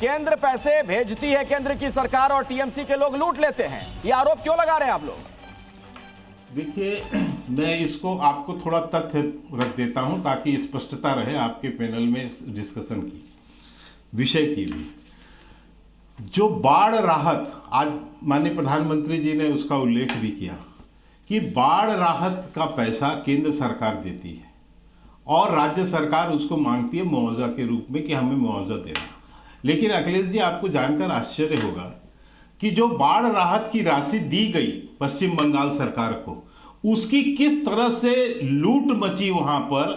केंद्र पैसे भेजती है केंद्र की सरकार और टीएमसी के लोग लूट लेते हैं। ये आरोप क्यों लगा रहे हैं आप लोग? देखिए, मैं इसको आपको थोड़ा तथ्य रख देता हूं ताकि स्पष्टता रहे आपके पैनल में डिस्कशन की, विषय की भी। जो बाढ़ राहत, आज माननीय प्रधानमंत्री जी ने उसका उल्लेख भी किया कि बाढ़ राहत का पैसा केंद्र सरकार देती है और राज्य सरकार उसको मांगती है मुआवजा के रूप में कि हमें मुआवजा देना। लेकिन अखिलेश जी, आपको जानकर आश्चर्य होगा कि जो बाढ़ राहत की राशि दी गई पश्चिम बंगाल सरकार को, उसकी किस तरह से लूट मची वहां पर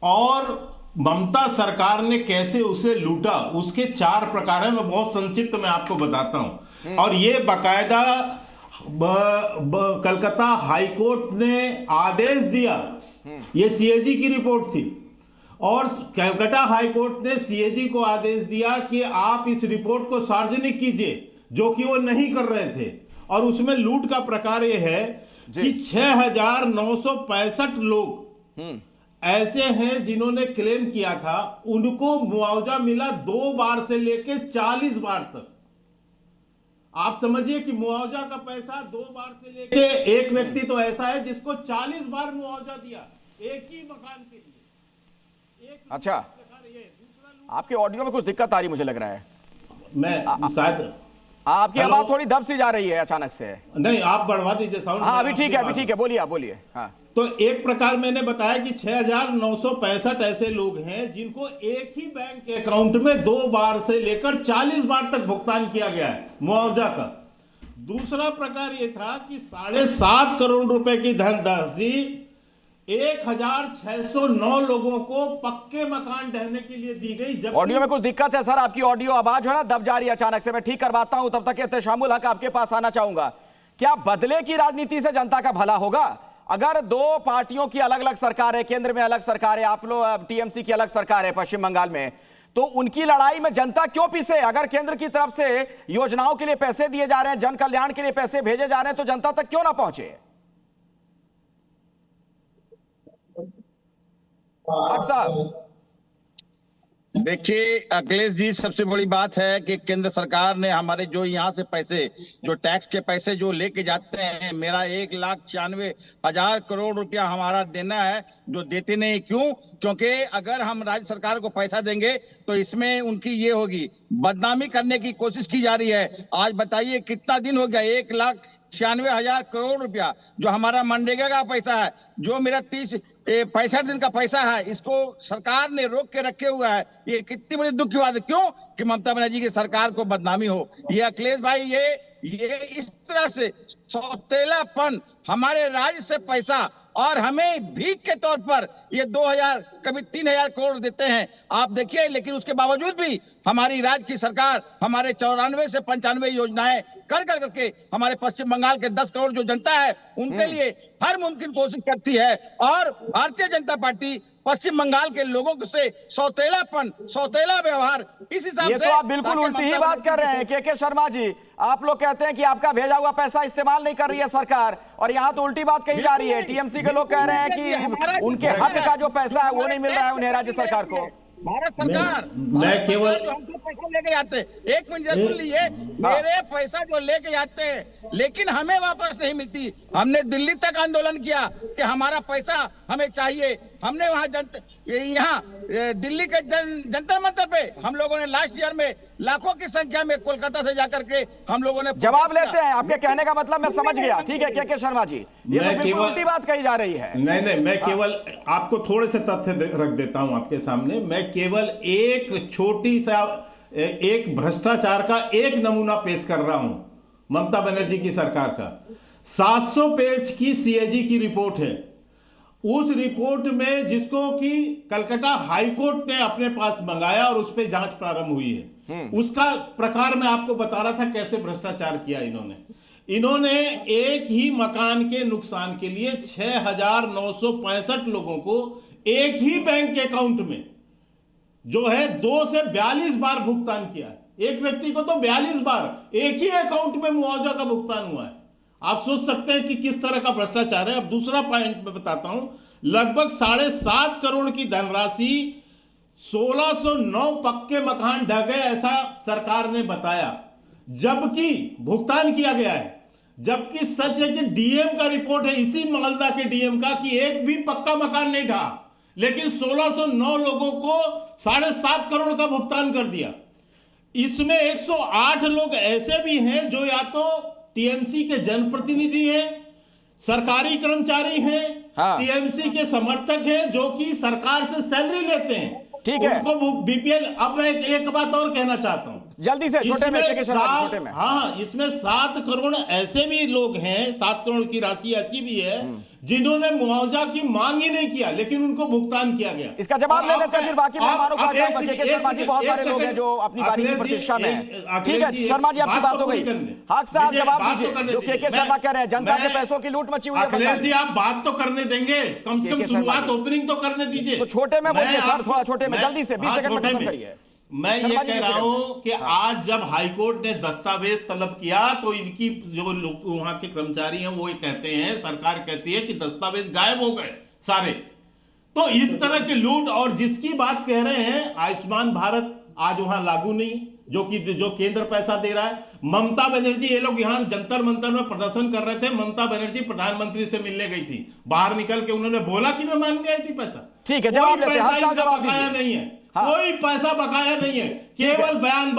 और ममता सरकार ने कैसे उसे लूटा, उसके 4 प्रकार हैं। मैं बहुत संक्षिप्त में आपको बताता हूं। और ये बाकायदा कलकत्ता हाईकोर्ट ने आदेश दिया, ये सीएजी की रिपोर्ट थी और कलकत्ता हाईकोर्ट ने सीएजी को आदेश दिया कि आप इस रिपोर्ट को सार्वजनिक कीजिए, जो कि वो नहीं कर रहे थे। और उसमें लूट का प्रकार ये है कि 6,965 लोग ऐसे हैं जिन्होंने क्लेम किया था, उनको मुआवजा मिला 2 बार से लेके 40 बार तक। आप समझिए कि मुआवजा का पैसा 2 बार से लेके, एक व्यक्ति तो ऐसा है जिसको 40 बार मुआवजा दिया एक ही मकान के लिए। अच्छा, आपके ऑडियो में कुछ दिक्कत आ रही मुझे लग रहा है। मैं शायद आपकी आवाज थोड़ी दब सी जा रही है अचानक से। नहीं, आप बढ़वा दीजिए साउंड। हाँ, अभी ठीक है, अभी ठीक है, बोलिए, आप बोलिए। हाँ, तो एक प्रकार मैंने बताया कि 6,965 ऐसे लोग हैं जिनको एक ही बैंक अकाउंट में 2 बार से लेकर 40 बार तक भुगतान किया गया है मुआवजा का। दूसरा प्रकार यह था कि 7.5 करोड़ रुपए की धनराशि 1,609 लोगों को पक्के मकान ढहने के लिए दी गई। ऑडियो में कुछ दिक्कत है सर, आपकी ऑडियो आवाज है ना दब जा रही है अचानक से। मैं ठीक करवाता हूं, तब तक एहतेशामुल हक आपके पास आना चाहूंगा। क्या बदले की राजनीति से जनता का भला होगा? अगर 2 पार्टियों की अलग अलग सरकार है, केंद्र में अलग सरकार है, आप लोग टीएमसी की अलग सरकार है पश्चिम बंगाल में, तो उनकी लड़ाई में जनता क्यों पीछे? अगर केंद्र की तरफ से योजनाओं के लिए पैसे दिए जा रहे हैं, जन कल्याण के लिए पैसे भेजे जा रहे हैं, तो जनता तक क्यों ना पहुंचे? साहब देखिए अखिलेश जी, सबसे बड़ी बात है कि केंद्र सरकार ने हमारे जो यहाँ से पैसे, जो टैक्स के पैसे जो लेके जाते हैं, मेरा 1,96,000 करोड़ रुपया हमारा देना है, जो देते नहीं। क्यों? क्योंकि अगर हम राज्य सरकार को पैसा देंगे तो इसमें उनकी ये होगी, बदनामी करने की कोशिश की जा रही है। आज बताइए कितना दिन हो गया, 1,96,000 करोड़ रुपया जो हमारा मनरेगा का पैसा है, जो मेरा 65 दिन का पैसा है, इसको सरकार ने रोक के रखे हुआ है। ये कितनी बड़ी दुख की बात है। क्यों? कि ममता बनर्जी की सरकार को बदनामी हो। ये अखिलेश भाई, ये इस तरह से सौतेलापन, हमारे राज्य से पैसा और हमें भीख के तौर पर ये 2,000 कभी 3,000 करोड़ देते हैं, आप देखिए। लेकिन उसके बावजूद भी हमारी राज्य की सरकार हमारे 94 से 95 योजनाएं कर करके हमारे पश्चिम बंगाल के 10 करोड़ जो जनता है उनके लिए हर मुमकिन कोशिश करती है। और भारतीय जनता पार्टी पश्चिम बंगाल के लोगों से सौतेला व्यवहार इस हिसाब से। ये तो आप बिल्कुल उल्टी ही बात कर रहे हैं के शर्मा जी। आप लोग कहते हैं कि आपका भेजा हुआ पैसा इस्तेमाल नहीं कर रही है सरकार, और यहाँ तो उल्टी बात कही जा रही है। टीएमसी के लोग कह रहे हैं कि उनके हक का जो पैसा है वो नहीं मिल रहा है उन्हें राज्य सरकार को। भारत सरकार मैं केवल हमसे पैसा लेके जाते, 1 मिनट सुन लीजिए, मेरे पैसा जो लेके जाते हैं लेकिन हमें वापस नहीं मिलती। हमने दिल्ली तक आंदोलन किया कि हमारा पैसा हमें चाहिए। हमने वहां यहाँ दिल्ली के जंतर मंतर पे हम लोगों ने लास्ट ईयर में लाखों की संख्या में कोलकाता से जाकर के हम लोगों ने जवाब लेते हैं। आपके कहने का मतलब मैं समझ गया, ठीक है के शर्मा जी, ये तो बिल्कुल उल्टी बात कही जा रही है। नहीं, मैं केवल आपको थोड़े से तथ्य रख देता हूं आपके सामने। मैं केवल एक छोटी सा एक भ्रष्टाचार का एक नमूना पेश कर रहा हूं ममता बनर्जी की सरकार का। 700 पेज की सीएजी की रिपोर्ट है। उस रिपोर्ट में जिसको कि कलकत्ता हाईकोर्ट ने अपने पास मंगाया और उस पर जांच प्रारंभ हुई है, उसका प्रकार मैं आपको बता रहा था कैसे भ्रष्टाचार किया इन्होंने एक ही मकान के नुकसान के लिए 6,965 लोगों को एक ही बैंक के अकाउंट में जो है 2 से 42 बार भुगतान किया है। एक व्यक्ति को तो 42 बार एक ही अकाउंट में मुआवजा का भुगतान हुआ है। आप सोच सकते हैं कि किस तरह का भ्रष्टाचार है। अब दूसरा पॉइंट मैं बताता हूं, लगभग 7.5 करोड़ की धनराशि 1609 पक्के मकान ढह गए ऐसा सरकार ने बताया, जबकि भुगतान किया गया है। जबकि सच है कि डीएम का रिपोर्ट है, इसी मालदा के डीएम का, कि एक भी पक्का मकान नहीं ढहा, लेकिन 1609 लोगों को 7.5 करोड़ का भुगतान कर दिया। इसमें 108 लोग ऐसे भी हैं जो या तो टीएमसी के जनप्रतिनिधि हैं, सरकारी कर्मचारी हैं, हाँ। टीएमसी के समर्थक हैं, जो कि सरकार से सैलरी लेते हैं। ठीक है। उनको बीपीएल। अब मैं एक बात और कहना चाहता हूं, जल्दी से, छोटे में, छोटे में। हाँ, इसमें 7 करोड़ ऐसे भी लोग हैं, 7 करोड़ की राशि ऐसी भी है जिन्होंने मुआवजा की मांग ही नहीं किया, लेकिन उनको भुगतान किया गया। इसका जवाब ले लेते हैं, फिर बाकी मेहमानों का जवाब। के शर्मा जी, बहुत सारे लोग हैं जो अपनी बारी की प्रतीक्षा में हैं। ठीक है शर्मा जी, आपकी बात हो गई। हक साहब जवाब दीजिए, जो के शर्मा कह रहे हैं जनता के पैसों की लूट मची हुई है। अखिलेश जी, आप बात तो करने देंगे, कम से कम शुरुआत, ओपनिंग तो करने दीजिए। तो छोटे में बोलिए सर, थोड़ा छोटे में, जल्दी से 20 सेकंड में खत्म करिए। मैं ये कह रहा हूं कि आज जब हाईकोर्ट ने दस्तावेज तलब किया तो इनकी जो लोग वहां के कर्मचारी हैं वो ये कहते हैं, सरकार कहती है कि दस्तावेज गायब हो गए सारे। तो इस तरह की लूट, और जिसकी बात कह रहे हैं आयुष्मान भारत आज वहां लागू नहीं, जो केंद्र पैसा दे रहा है। ममता बनर्जी, ये लोग यहां जंतर मंतर में प्रदर्शन कर रहे थे, ममता बनर्जी प्रधानमंत्री से मिलने गई थी, बाहर निकल के उन्होंने बोला कि मैं मांगने आई थी पैसा। ठीक है, जवाब लेते हैं, पैसा बकाया नहीं है, कोई पैसा बकाया नहीं है, केवल बयान।